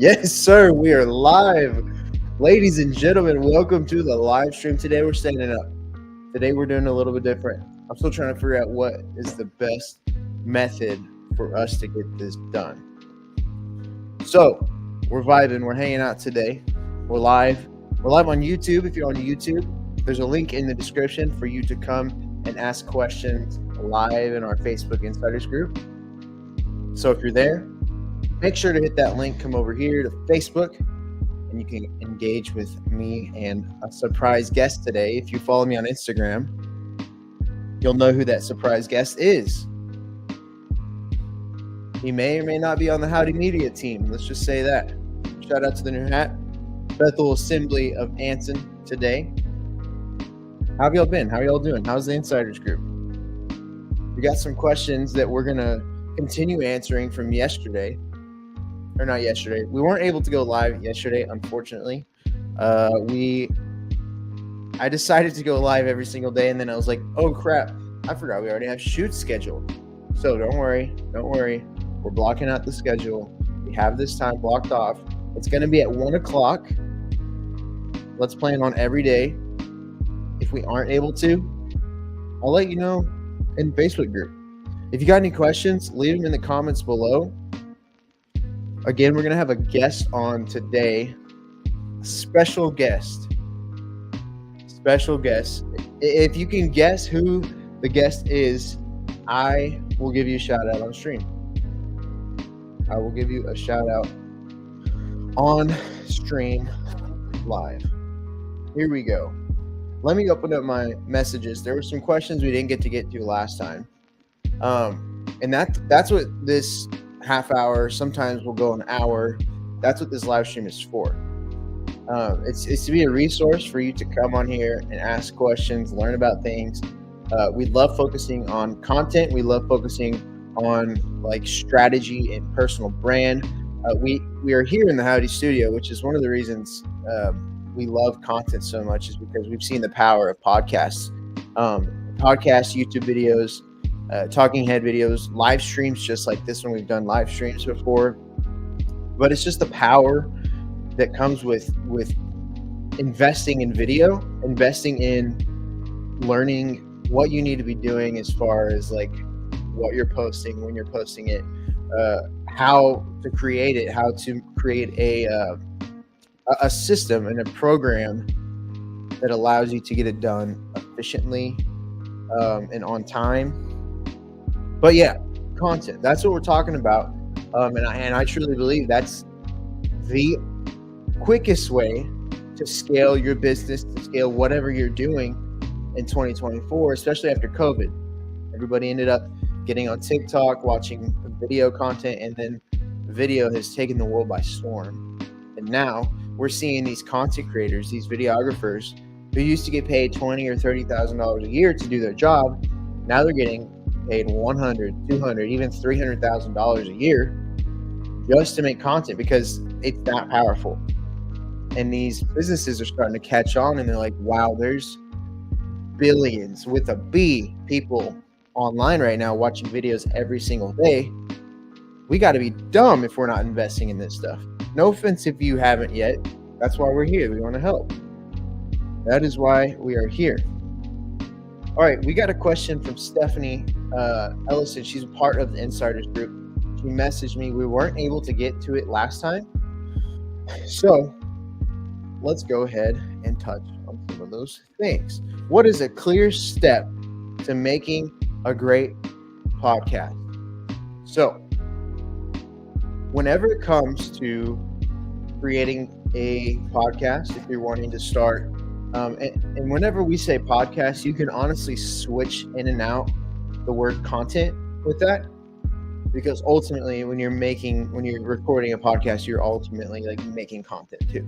Yes, sir. We are live. Ladies and gentlemen, welcome to the live stream. Today we're standing up. Today we're doing a little bit different. I'm still trying to figure out what is the best method for us to get this done. So we're vibing. We're hanging out today. We're live. We're live on YouTube. If you're on YouTube, there's a link in the description for you to come and ask questions live in our Facebook Insiders group. So if you're there, make sure to hit that link, come over here to Facebook, and you can engage with me and a surprise guest today. If you follow me on Instagram, you'll know who that surprise guest is. He may or may not be on the Howdy Media team. Let's just say that. Shout out to the new hat. Bethel Assembly of Anson today. How have y'all been? How are y'all doing? How's the Insiders group? We got some questions that we're going to continue answering from yesterday. Or not yesterday. We weren't able to go live yesterday, unfortunately. I decided to go live every single day, and then I was like, oh crap, I forgot we already have shoots scheduled. So don't worry. We're blocking out the schedule. We have this time blocked off. It's going to be at 1 o'clock. Let's plan on every day. If we aren't able to, I'll let you know in the Facebook group. If you got any questions, leave them in the comments below. Again, we're going to have a guest on today. A special guest. If you can guess who the guest is, I will give you a shout out on stream. I will give you a shout out on stream live. Here we go. Let me open up my messages. There were some questions we didn't get to last time. And that's what this half hour, sometimes we'll go an hour. That's what this live stream is for. It's to be a resource for you to come on here and ask questions, learn about things. We love focusing on content. We love focusing on like strategy and personal brand. We are here in the Howdy Studio, which is one of the reasons we love content so much, is because we've seen the power of podcasts, YouTube videos, talking head videos, live streams just like this one. We've done live streams before, but it's just the power that comes with investing in video, investing in learning what you need to be doing as far as like what you're posting, when you're posting it, how to create it, how to create a system and a program that allows you to get it done efficiently and on time. But yeah, content, that's what we're talking about. And I truly believe that's the quickest way to scale your business, to scale whatever you're doing in 2024, especially after COVID. Everybody ended up getting on TikTok, watching video content, and then video has taken the world by storm. And now we're seeing these content creators, these videographers who used to get paid $20,000 or $30,000 a year to do their job. Now they're getting paid $100,000, $200,000, even $300,000 a year just to make content because it's that powerful. And these businesses are starting to catch on, and they're like, wow, there's billions with a B people online right now watching videos every single day. We got to be dumb if we're not investing in this stuff. No offense if you haven't yet. That's why we're here. We want to help. That is why we are here. All right, we got a question from Stephanie Ellison. She's a part of the Insiders group. She messaged me. We weren't able to get to it last time. So let's go ahead and touch on some of those things. What is a clear step to making a great podcast? So whenever it comes to creating a podcast, if you're wanting to start, and whenever we say podcast, you can honestly switch in and out the word content with that, because ultimately when you're recording a podcast, you're ultimately like making content too.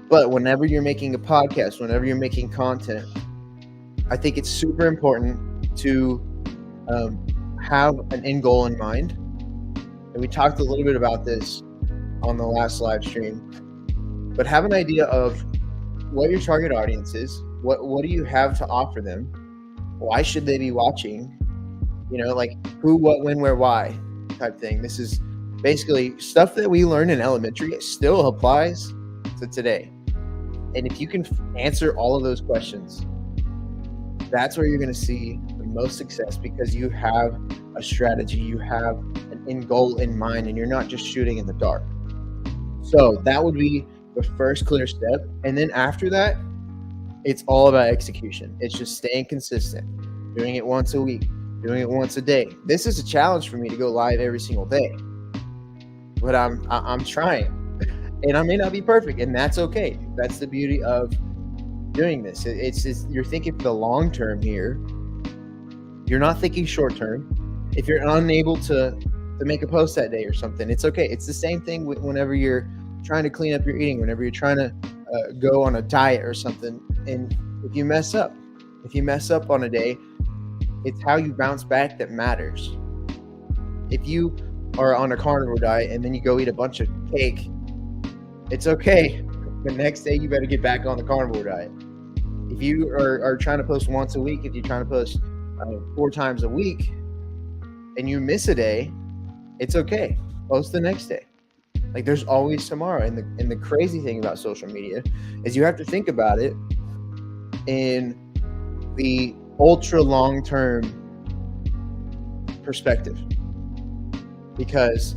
But whenever you're making a podcast, whenever you're making content, I think it's super important to have an end goal in mind. And we talked a little bit about this on the last live stream, but have an idea of what your target audience is. What do you have to offer them? Why should they be watching? Like who, what, when, where, why type thing. This is Basically, stuff that we learned in elementary still applies to today. And if you can answer all of those questions, that's where you're going to see the most success, because you have a strategy, you have an end goal in mind, and you're not just shooting in the dark. So that would be the first clear step. And then after that, it's all about execution. It's just staying consistent, doing it once a week, doing it once a day. This is a challenge for me to go live every single day, but I'm trying, and I may not be perfect, and that's okay. That's the beauty of doing this. It's just, you're thinking for the long term here. You're not thinking short term. If you're unable to make a post that day or something, it's okay. It's the same thing whenever you're trying to clean up your eating, whenever you're trying to go on a diet or something. And if you mess up on a day, it's how you bounce back that matters. If you are on a carnivore diet and then you go eat a bunch of cake, it's okay. The next day you better get back on the carnivore diet. If you are trying to post once a week, if you're trying to post 4 times a week and you miss a day, it's okay. Post the next day. Like, there's always tomorrow. And the crazy thing about social media is you have to think about it in the ultra long-term perspective. Because,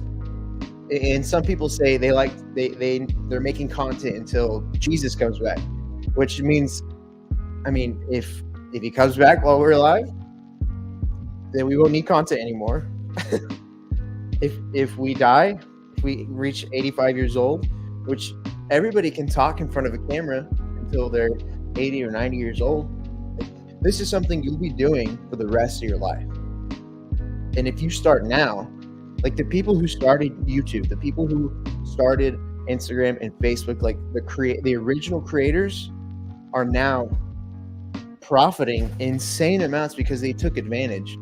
and some people say they're making content until Jesus comes back, which means, if he comes back while we're alive, then we won't need content anymore. If we die, if we reach 85 years old, which everybody can talk in front of a camera until they're 80 or 90 years old, this is something you'll be doing for the rest of your life. And if you start now, like the people who started YouTube, the people who started Instagram and Facebook, like the original creators are now profiting insane amounts because they took advantage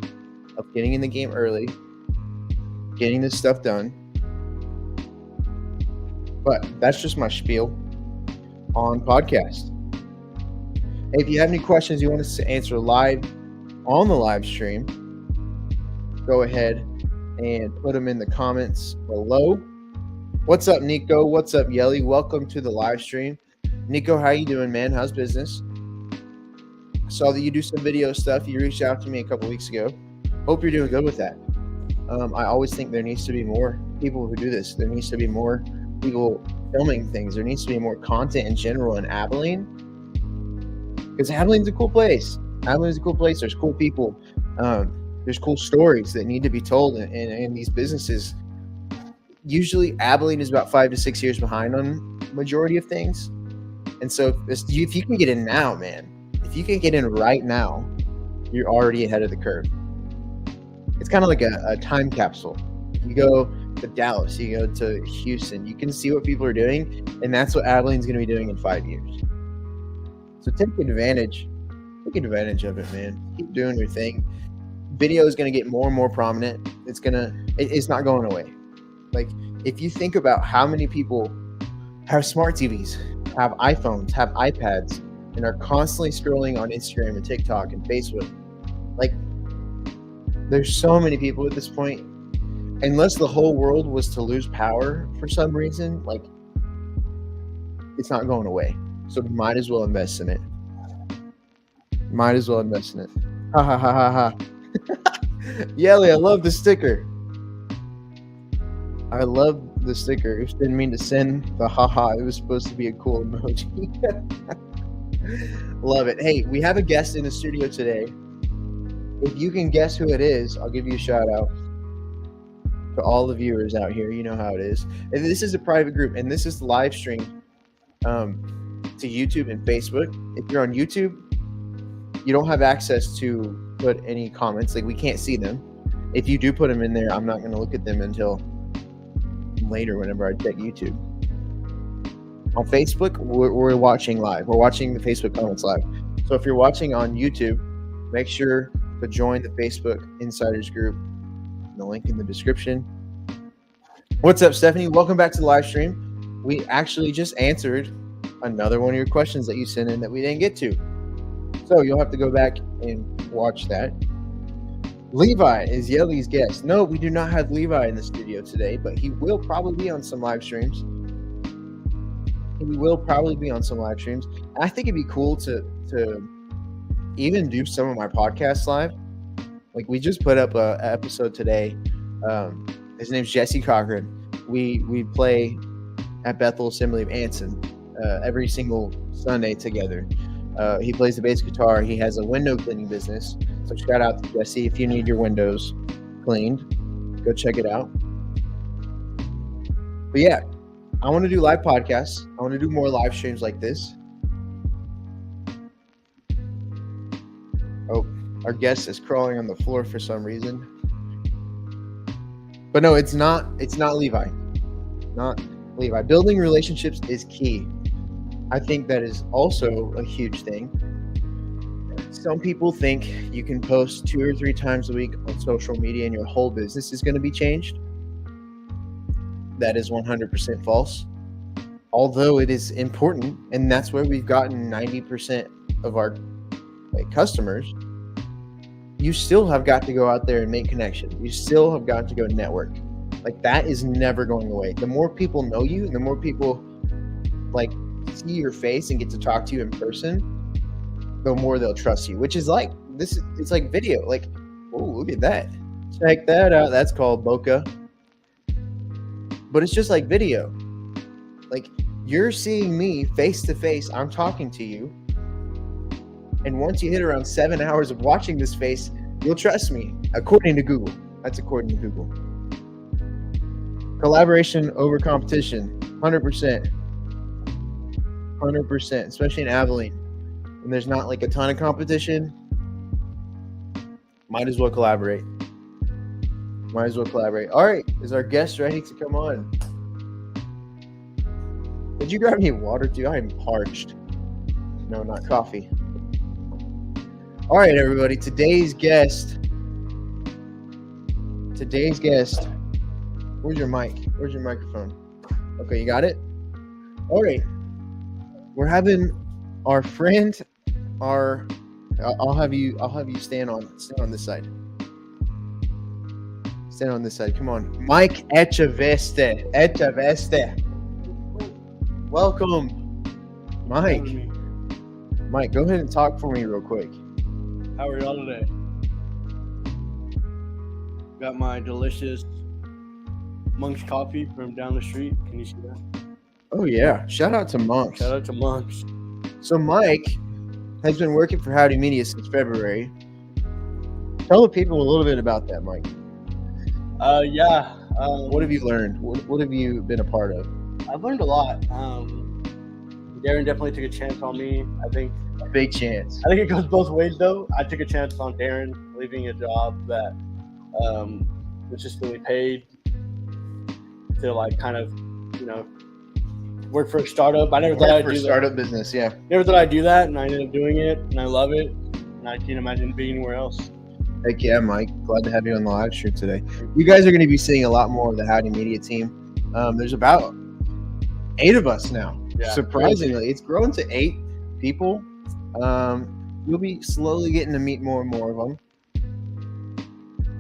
of getting in the game early, getting this stuff done. But that's just my spiel on podcast. If you have any questions you want us to answer live on the live stream, go ahead and put them in the comments below. What's up, Nico? What's up, Yelly? Welcome to the live stream. Nico, how you doing, man? How's business? I saw that you do some video stuff. You reached out to me a couple weeks ago. Hope you're doing good with that. I always think there needs to be more people who do this. There needs to be more people filming things. There needs to be more content in general in Abilene, because Abilene's a cool place. Abilene's a cool place. There's cool people. There's cool stories that need to be told in these businesses. Usually Abilene is about 5 to 6 years behind on majority of things. And so if you can get in now, man, if you can get in right now, you're already ahead of the curve. It's kind of like a time capsule. You go to Dallas, you go to Houston, you can see what people are doing, and that's what Abilene's going to be doing in 5 years. So take advantage of it, man. Keep doing your thing. Video is going to get more and more prominent. It's not going away. Like, if you think about how many people have smart TVs, have iPhones, have iPads, and are constantly scrolling on Instagram and TikTok and Facebook, like, there's so many people at this point. Unless the whole world was to lose power for some reason, like, it's not going away. So might as well invest in it. Ha ha ha ha ha. Yelly, I love the sticker. It didn't mean to send the haha. It was supposed to be a cool emoji. Love it. Hey, we have a guest in the studio today. If you can guess who it is, I'll give you a shout out. To all the viewers out here, you know how it is. And this is a private group, and this is live stream to YouTube and Facebook. If you're on YouTube, you don't have access to put any comments. Like, we can't see them. If you do put them in there, I'm not going to look at them until later whenever I check YouTube. On Facebook, we're watching live. We're watching the Facebook comments live. So if you're watching on YouTube, make sure to join the Facebook Insiders group. The link in the description. What's up, Stephanie? Welcome back to the live stream. We actually just answered another one of your questions that you sent in that we didn't get to. So you'll have to go back and watch that. Levi is Yelly's guest. No, we do not have Levi in the studio today, but he will probably be on some live streams. And I think it'd be cool to even do some of my podcasts live. Like we just put up a episode today. His name's Jesse Cochran. We play at Bethel Assembly of Anson every single Sunday together. He plays the bass guitar. He has a window cleaning business. So shout out to Jesse. If you need your windows cleaned, go check it out. But yeah, I want to do live podcasts. I want to do more live streams like this. Oh, our guest is crawling on the floor for some reason. But no, it's not Levi. Not Levi. Building relationships is key. I think that is also a huge thing. Some people think you can post 2 or 3 times a week on social media and your whole business is going to be changed. That is 100% false. Although it is important, and that's where we've gotten 90% of our customers, you still have got to go out there and make connections. You still have got to go network. Like that is never going away. The more people know you and the more people see your face and get to talk to you in person, the more they'll trust you, which is like this. It's like video. Like, oh, look at that. Check that out. That's called bokeh. But it's just like video. Like you're seeing me face to face. I'm talking to you. And once you hit around 7 hours of watching this face, you'll trust me, according to Google. That's according to Google. Collaboration over competition, 100%. 100%, especially in Abilene. When there's not like a ton of competition, might as well collaborate. All right, is our guest ready to come on? Did you grab me water too? I am parched. No, not coffee. All right, everybody. Today's guest. Where's your mic? Where's your microphone? Okay, you got it? All right. We're having our friend, I'll have you stand on this side. Stand on this side. Come on. Mike Echeveste. Welcome. Mike, go ahead and talk for me real quick. How are y'all today? Got my delicious Monk's coffee from down the street. Can you see that? Oh yeah. Shout out to Monk's. So Mike has been working for Howdy Media since February. Tell the people a little bit about that, Mike. What have you learned? What have you been a part of? I've learned a lot. Darren definitely took a chance on me. I think a big chance. I think it goes both ways though. I took a chance on Darren leaving a job that was just really paid to kind of, work for a startup. I never thought I'd do that. Startup business, yeah. Never thought I'd do that, and I ended up doing it, and I love it, and I can't imagine being anywhere else. Heck yeah, Mike. Glad to have you on the live stream today. You guys are going to be seeing a lot more of the Howdy Media team. There's about 8 of us now. Yeah, surprisingly, crazy. It's grown to 8 people. You'll be slowly getting to meet more and more of them.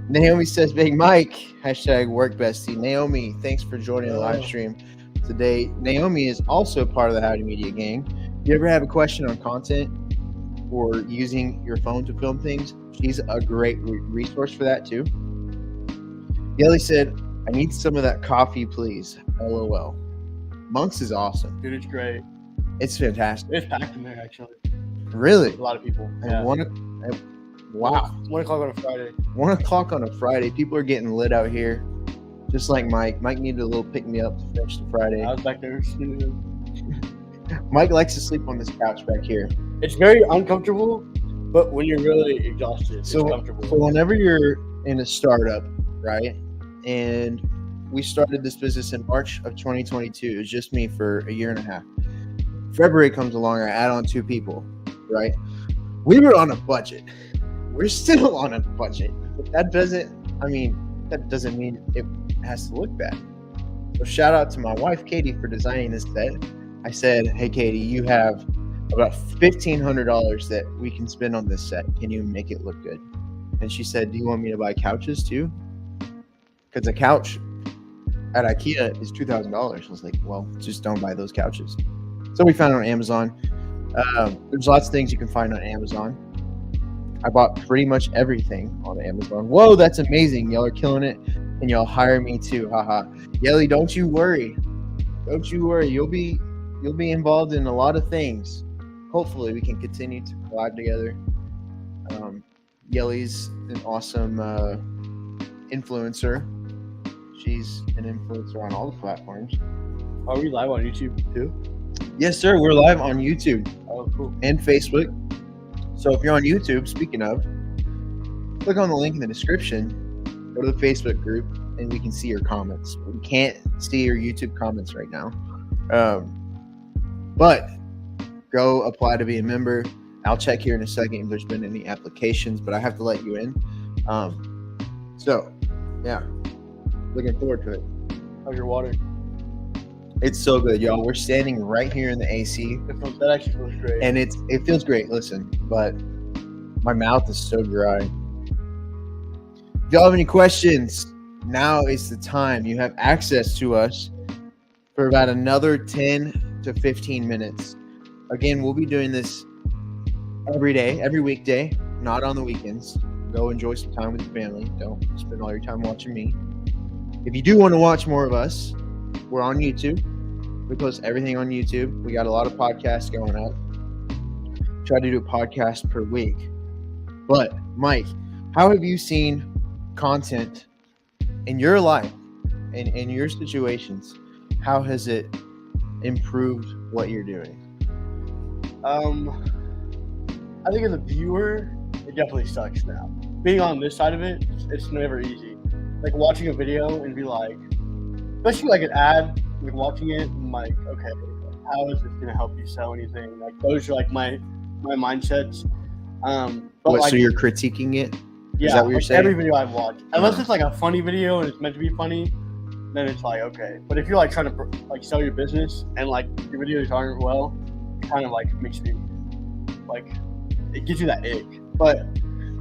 Naomi says, Big Mike, #WorkBestie. Naomi, thanks for joining the live stream today. Naomi is also part of the Howdy Media gang. If you ever have a question on content or using your phone to film things, she's a great resource for that too. Yelly said, I need some of that coffee, please. LOL. Monk's is awesome. Dude, it's great. It's fantastic. It's packed in there, actually. Really? A lot of people. And wow. 1 o'clock on a Friday. 1 o'clock on a Friday. People are getting lit out here. Just like Mike. Mike needed a little pick-me-up to finish the Friday. I was back there. Mike likes to sleep on this couch back here. It's very uncomfortable, but when you're really exhausted, it's comfortable. So whenever you're in a startup, right, and we started this business in March of 2022. It was just me for a year and a half. February comes along, I add on 2 people, right? We were on a budget. We're still on a budget. But that doesn't mean it has to look bad. So shout out to my wife, Katie, for designing this set. I said, hey, Katie, you have about $1,500 that we can spend on this set. Can you make it look good? and she said, "Do you want me to buy couches too?" Because a couch at IKEA is $2,000. I was like, "Well, just don't buy those couches." So we found it on Amazon. There's lots of things you can find on Amazon. I bought pretty much everything on Amazon. Whoa, that's amazing! Y'all are killing it, and y'all hire me too. Haha. Yelly, don't you worry. Don't you worry. You'll be involved in a lot of things. Hopefully, we can continue to collab together. Yelly's an awesome influencer. She's an influencer on all the platforms. Are we live on YouTube too? Yes, sir. We're live on YouTube. Oh, cool. And Facebook. So if you're on YouTube, speaking of, click on the link in the description, go to the Facebook group, and we can see your comments. We can't see your YouTube comments right now. But go apply to be a member. I'll check here in a second if there's been any applications, but I have to let you in. So, yeah. Looking forward to it. How's your water? It's so good, y'all. We're standing right here in the AC. That actually feels great. And it feels great, listen, but my mouth is so dry. If y'all have any questions, now is the time. You have access to us for about another 10 to 15 minutes. Again, we'll be doing this every day, every weekday, not on the weekends. Go enjoy some time with your family. Don't spend all your time watching me. If you do want to watch more of us, we're on YouTube. We post everything on YouTube. We got a lot of podcasts going up. Try to do a podcast per week. But, Mike, how have you seen content in your life, in your situations? How has it improved what you're doing? I think as a viewer, it definitely sucks now. Being on this side of it, it's never easy. Like watching a video and be like, especially like an ad, like watching it, I'm like, okay, how is this gonna help you sell anything? Like those are like my mindsets. But so you're critiquing it? Yeah, is that what you're saying? Every video I've watched, unless it's like a funny video and it's meant to be funny, then it's like okay. But if you're like trying to like sell your business and like your videos aren't well, it kind of like makes me like it gives you that ick. But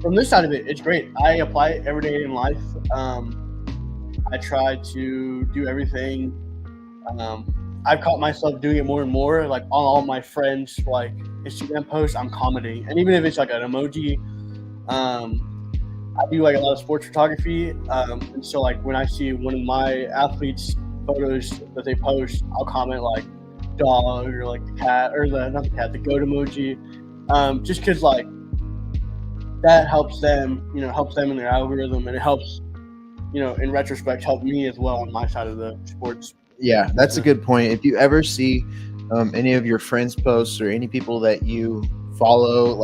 from this side of it, it's great. I apply it every day in life. I try to do everything. I've caught myself doing it more and more. Like on all my friends' like Instagram posts, I'm commenting, and even if it's like an emoji, I do like a lot of sports photography. And so like when I see one of my athletes' photos that they post, I'll comment like dog or like the cat or the goat emoji, just because like that helps them, helps them in their algorithm, and it helps, in retrospect, help me as well on my side of the sports. Yeah, that's a good point. If you ever see any of your friends' posts or any people that you follow,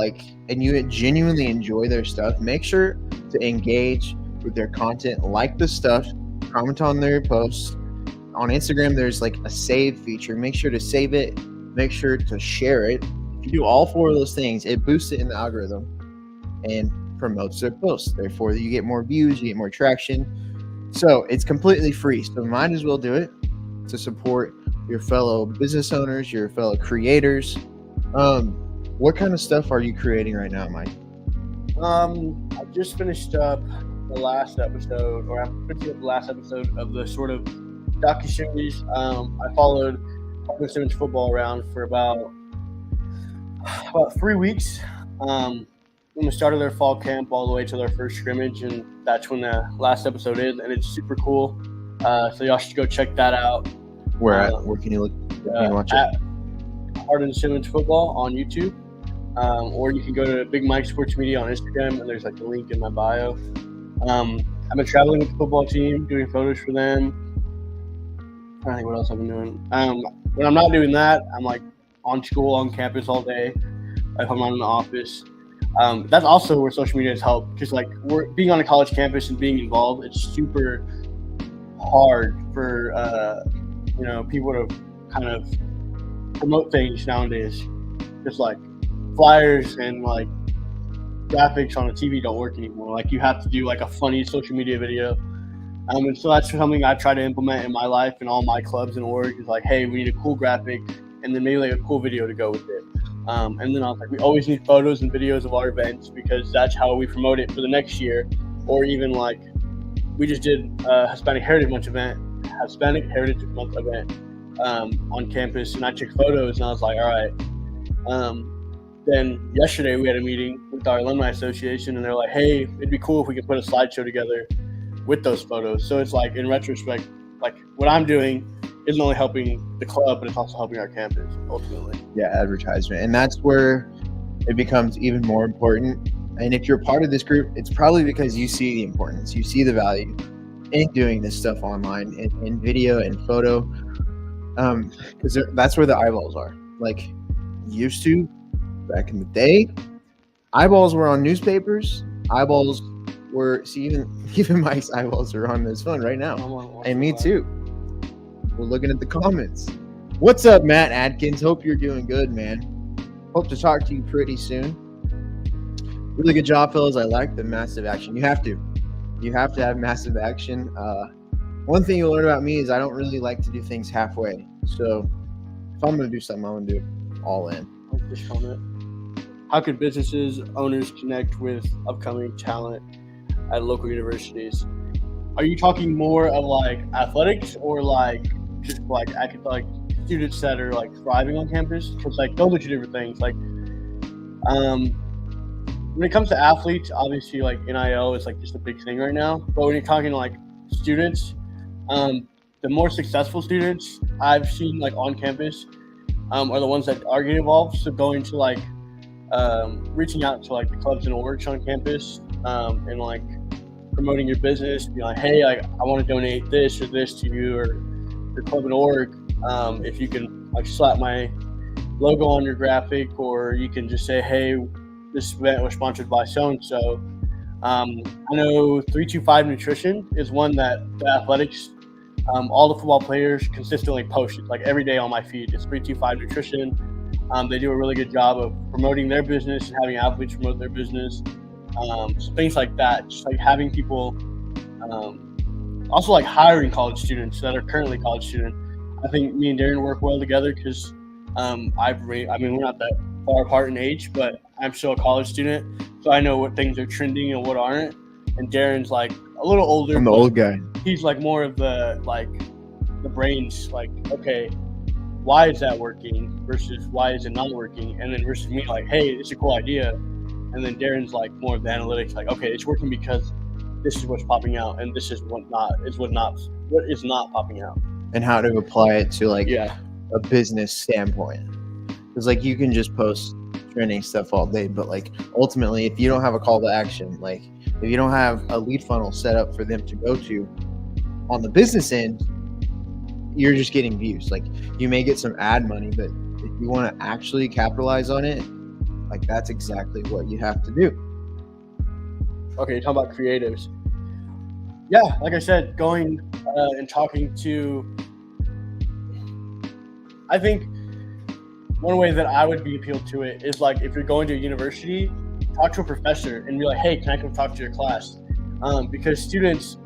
and you genuinely enjoy their stuff, make sure to engage with their content, like the stuff, comment on their posts. On Instagram, there's like a save feature. Make sure to save it. Make sure to share it. If you do all four of those things, it boosts it in the algorithm and promotes their posts. Therefore, you get more views, you get more traction. So it's completely free. So might as well do it to support your fellow business owners, your fellow creators. What kind of stuff are you creating right now, Mike? I just finished up the last episode, or I'm finishing up the last episode of the sort of docuseries. I followed Harden Simmons football around for about 3 weeks. From the start of their fall camp all the way to their first scrimmage, and that's when the last episode is, and it's super cool. So y'all should go check that out. Where can you look? Can you watch it? At Harden Simmons football on YouTube, or you can go to Big Mike Sports Media on Instagram, and there's like a link in my bio. I've been traveling with the football team, doing photos for them. I don't think what else I've been doing. When I'm not doing that, I'm like on school, on campus all day. If I'm not in the office. That's also where social media has helped, because like we're being on a college campus and being involved, it's super hard for people to kind of promote things nowadays. Just like flyers and like graphics on the TV don't work anymore. Like you have to do like a funny social media video. And so that's something I try to implement in my life and all my clubs and org is like, hey, we need a cool graphic and then maybe like a cool video to go with it. And then I was like, we always need photos and videos of our events because that's how we promote it for the next year. Or even like we just did a Hispanic Heritage Month event on campus, and I took photos, and I was like, all right. Then yesterday we had a meeting with our alumni association, and they're like, hey, it'd be cool if we could put a slideshow together with those photos. So it's like, in retrospect, like what I'm doing isn't only helping the club, but it's also helping our campus ultimately. Yeah, advertisement. And that's where it becomes even more important. And if you're part of this group, it's probably because you see the importance, you see the value in doing this stuff online in video and photo, because that's where the eyeballs are. Like used to back in the day, eyeballs were on newspapers. Eyeballs were even Mike's eyeballs are on his phone right now, and me too. We're looking at the comments. What's up, Matt Adkins? Hope you're doing good, man. Hope to talk to you pretty soon. Really good job, fellas. I like the massive action. You have to have massive action. One thing you'll learn about me is I don't really like to do things halfway. So if I'm going to do something, I'm going to do it all in. This comment. How could businesses, owners connect with upcoming talent at local universities? Are you talking more of like athletics or like just like students that are like thriving on campus? Because like those are two different things. Like, when it comes to athletes, obviously like NIL is like just a big thing right now. But when you're talking like students, the more successful students I've seen like on campus are the ones that are getting involved. So going to like reaching out to like the clubs and orgs on campus and like promoting your business, be like, hey, I want to donate this or this to you or your club and org. If you can like slap my logo on your graphic, or you can just say, hey, this event was sponsored by so-and-so. I know 325 Nutrition is one that the athletics, all the football players consistently post it, like every day on my feed. It's 325 Nutrition. They do a really good job of promoting their business and having athletes promote their business. So things like that, just like having people, also like hiring college students that are currently college students. I think me and Darren work well together because we're not that far apart in age, but I'm still a college student, so I know what things are trending and what aren't. And Darren's like a little older. I'm the old guy. He's like more of the brains, like, okay, why is that working versus why is it not working? And then versus me, like, hey, it's a cool idea. And then Darren's like more of the analytics, like, okay, it's working because this is what's popping out, and this is what is not popping out. And how to apply it to like a business standpoint. Because like you can just post trending stuff all day, but like ultimately, if you don't have a call to action, like if you don't have a lead funnel set up for them to go to on the business end, you're just getting views. Like you may get some ad money, but if you want to actually capitalize on it, like that's exactly what you have to do. Okay, you're talking about creatives. Yeah, like I said, going and talking to, I think one way that I would be appealed to it is like if you're going to a university, talk to a professor and be like, hey, can I come talk to your class? Because students,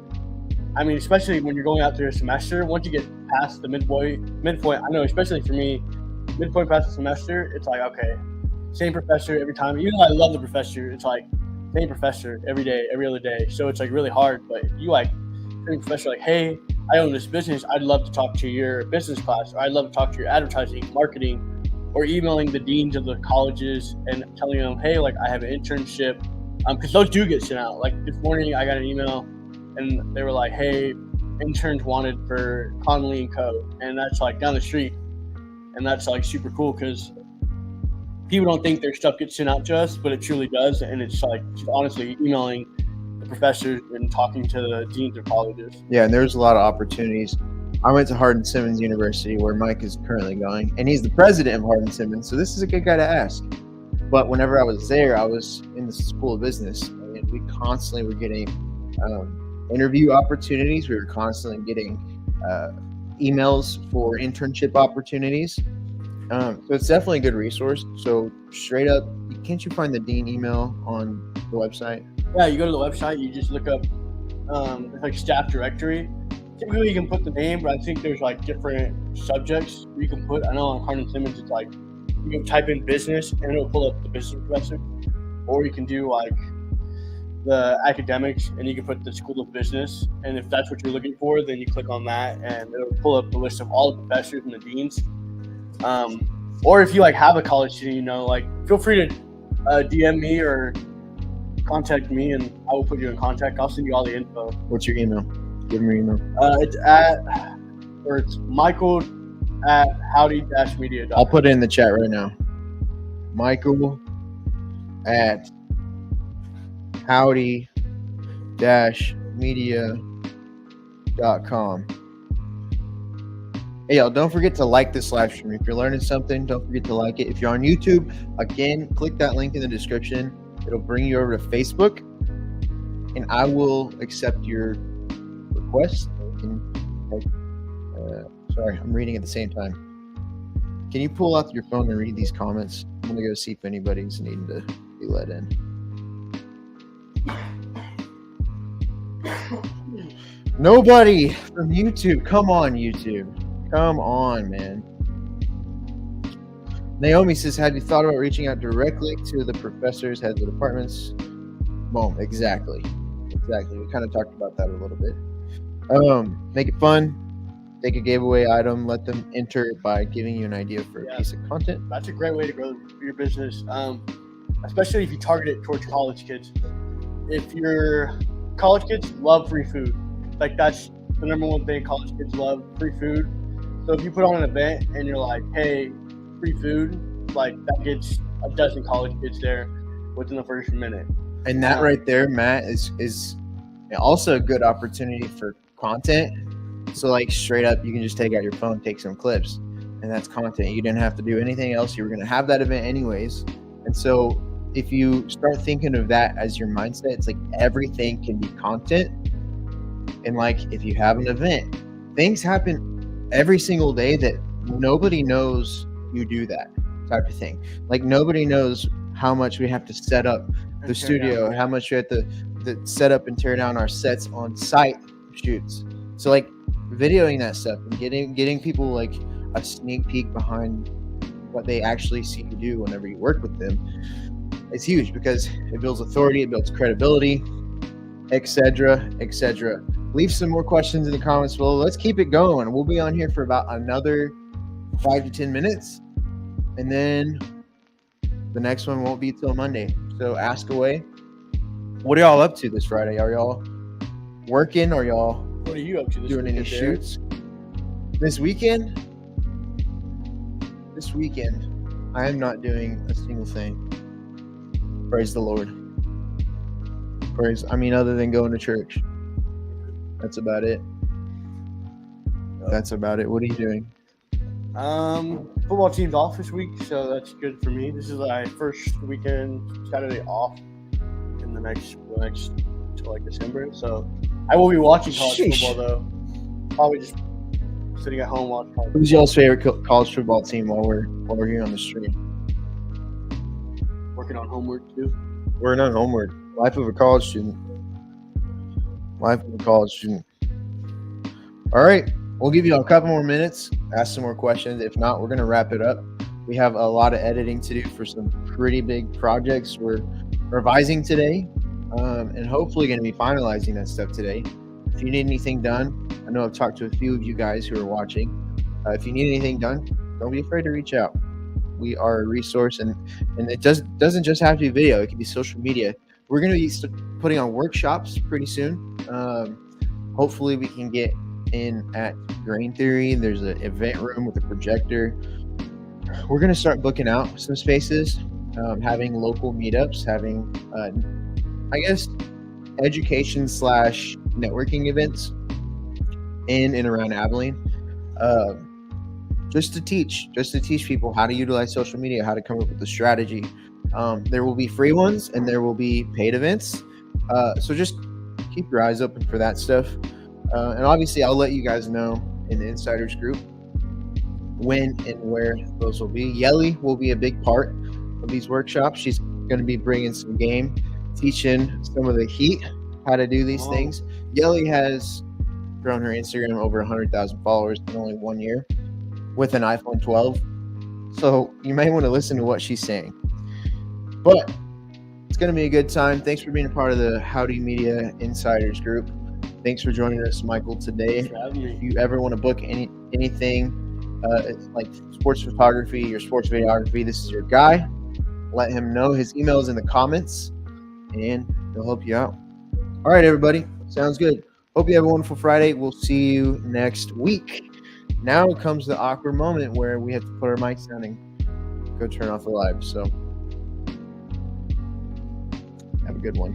I mean, especially when you're going out through a semester, once you get past the midpoint, I know, especially for me, midpoint past the semester, it's like, okay, same professor every time. Even though I love the professor, it's like same professor every day, every other day. So it's like really hard. But if you like tell your professor like, hey, I own this business, I'd love to talk to your business class, or I'd love to talk to your advertising, marketing, or emailing the deans of the colleges and telling them, hey, like I have an internship, because those do get sent out. Like this morning I got an email and they were like, hey, interns wanted for Connolly & Co. And that's like down the street. And that's like super cool because people don't think their stuff gets sent out to us, but it truly does. And it's like just honestly emailing the professors and talking to the deans of colleges. Yeah, and there's a lot of opportunities. I went to Hardin-Simmons University, where Mike is currently going, and he's the president of Hardin-Simmons, so this is a good guy to ask. But whenever I was there, I was in the School of Business, and we constantly were getting interview opportunities. We were constantly getting emails for internship opportunities. So it's definitely a good resource. So straight up, can't you find the dean email on the website? Yeah, you go to the website, you just look up it's like staff directory. Typically you can put the name, but I think there's like different subjects where you can put. I know on Hardin-Simmons it's like you can type in business and it'll pull up the business professor, or you can do like the academics and you can put the school of business, and if that's what you're looking for, then you click on that and it'll pull up the list of all the professors and the deans. Or if you like have a college student, you know, like feel free to DM me or contact me and I will put you in contact. I'll send you all the info. What's your email? Give me your email. It's Michael at howdy-media.com. I'll put it in the chat right now. Michael at howdy-media.com. Hey, y'all, don't forget to like this live stream. If you're learning something, don't forget to like it. If you're on YouTube, again, click that link in the description. It'll bring you over to Facebook, and I will accept your request. Sorry, I'm reading at the same time. Can you pull out your phone and read these comments? I'm going to go see if anybody's needing to be let in. Nobody from YouTube. Come on, YouTube. Come on, man. Naomi says, have you thought about reaching out directly to the professors, heads of departments? Boom, exactly. We kind of talked about that a little bit. Make it fun. Take a giveaway item. Let them enter it by giving you an idea for a piece of content. That's a great way to grow your business, especially if you target it towards college kids. If your college kids love free food, like that's the number one thing college kids love, free food. So if you put on an event and you're like, hey, free food, like that gets a dozen college kids there within the first minute. And that right there, Matt, is also a good opportunity for content. So like straight up, you can just take out your phone, take some clips, and that's content. You didn't have to do anything else. You were going to have that event anyways. And so if you start thinking of that as your mindset, it's like everything can be content. And like if you have an event, things happen every single day that nobody knows you do that type of thing. Like nobody knows how much we have to set up the studio, how much we have to set up and tear down our sets on site shoots. So like videoing that stuff and getting people like a sneak peek behind what they actually see you do whenever you work with them, it's huge because it builds authority, it builds credibility, etc. Leave some more questions in the comments below. Let's keep it going. We'll be on here for about another 5 to 10 minutes, and then the next one won't be till Monday. So ask away. What are y'all up to this Friday? Are y'all working? Are y'all what are you up to this doing any shoots? This weekend, I am not doing a single thing. Praise the Lord. Other than going to church. That's about it. What are you doing? Football team's off this week, so that's good for me. This is my first weekend, Saturday off in the next till like December. So I will be watching college football though. Probably just sitting at home watching college. Who's y'all's favorite college football team while we're here on the stream? Working on homework too. We're not homework. Life of a college student. All right. We'll give you a couple more minutes, ask some more questions. If not, we're going to wrap it up. We have a lot of editing to do for some pretty big projects. We're revising today and hopefully going to be finalizing that stuff today. If you need anything done, I know I've talked to a few of you guys who are watching. If you need anything done, don't be afraid to reach out. We are a resource, and it doesn't just have to be video. It can be social media. We're going to be putting on workshops pretty soon. Hopefully we can get in at Grain Theory. There's an event room with a projector. We're going to start booking out some spaces, having local meetups, having education / networking events in and around Abilene, just to teach people how to utilize social media, how to come up with a strategy. There will be free ones and there will be paid events, so just keep your eyes open for that stuff. And obviously, I'll let you guys know in the Insiders group when and where those will be. Yelly will be a big part of these workshops. She's going to be bringing some game, teaching some of the Heat how to do these things. Yelly has grown her Instagram over 100,000 followers in only 1 year with an iPhone 12. So you may want to listen to what she's saying. But it's going to be a good time. Thanks for being a part of the Howdy Media Insiders group. Thanks for joining us, Michael, today. Thanks for having me. If you ever want to book anything like sports photography or sports videography, this is your guy. Let him know. His email is in the comments, and he'll help you out. All right, everybody. Sounds good. Hope you have a wonderful Friday. We'll see you next week. Now comes the awkward moment where we have to put our mics down and go turn off the live. So have a good one.